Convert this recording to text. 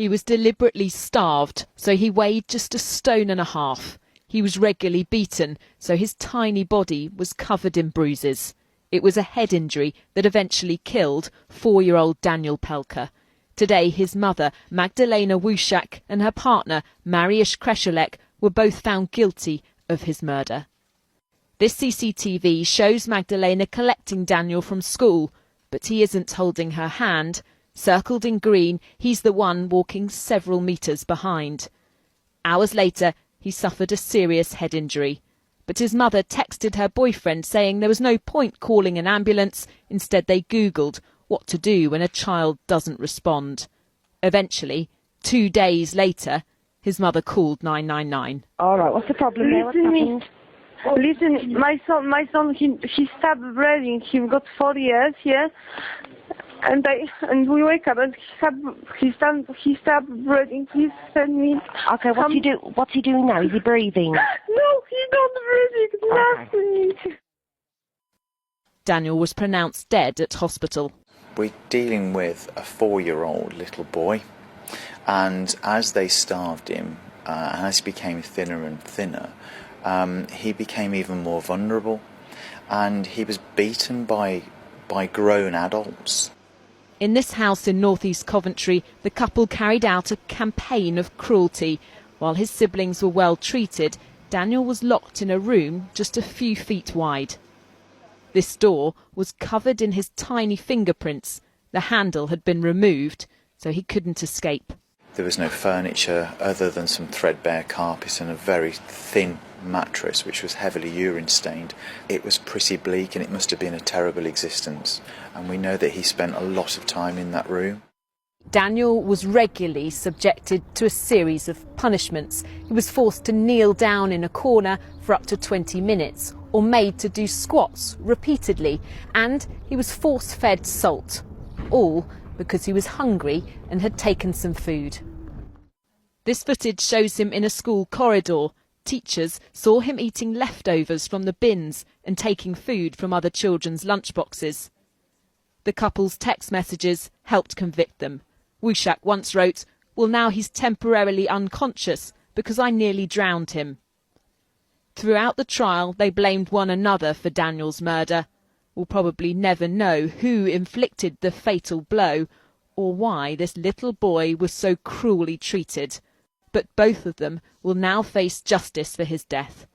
He was deliberately starved, so he weighed just 1.5 stone. He was regularly beaten, so his tiny body was covered in bruises. It was a head injury that eventually killed 4-year-old Daniel Pelka. Today, his mother, Magdalena Wuszak, and her partner, Mariusz Kreszelek, were both found guilty of his murder. This CCTV shows Magdalena collecting Daniel from school, but he isn't holding her hand. Circled in green, he's the one walking several metres behind. Hours later, he suffered a serious head injury. But his mother texted her boyfriend saying there was no point calling an ambulance. Instead, they Googled what to do when a child doesn't respond. Eventually, 2 days later, his mother called 999. All right, what's the problem there? What's happened? Listen, my son, he stopped breathing. He got 4 years, yeah. And we wake up and he stopped breathing. Please send me. Okay, what's he doing now? Is he breathing? No, he's not breathing. Nothing. Daniel was pronounced dead at hospital. We're dealing with a 4-year-old little boy, and as they starved him, and as he became thinner and thinner, he became even more vulnerable, and he was beaten by grown adults. In this house in northeast Coventry, the couple carried out a campaign of cruelty. While his siblings were well treated, Daniel was locked in a room just a few feet wide. This door was covered in his tiny fingerprints. The handle had been removed, so he couldn't escape. There was no furniture other than some threadbare carpet and a very thin mattress which was heavily urine stained. It was pretty bleak, and it must have been a terrible existence, and we know that he spent a lot of time in that room. Daniel was regularly subjected to a series of punishments. He was forced to kneel down in a corner for up to 20 minutes or made to do squats repeatedly, and he was force-fed salt, all because he was hungry and had taken some food. This footage shows him in a school corridor. Teachers saw him eating leftovers from the bins and taking food from other children's lunchboxes. The couple's text messages helped convict them. Wuszak once wrote, "Well, now he's temporarily unconscious because I nearly drowned him." Throughout the trial, they blamed one another for Daniel's murder. We'll probably never know who inflicted the fatal blow or why this little boy was so cruelly treated. But both of them will now face justice for his death.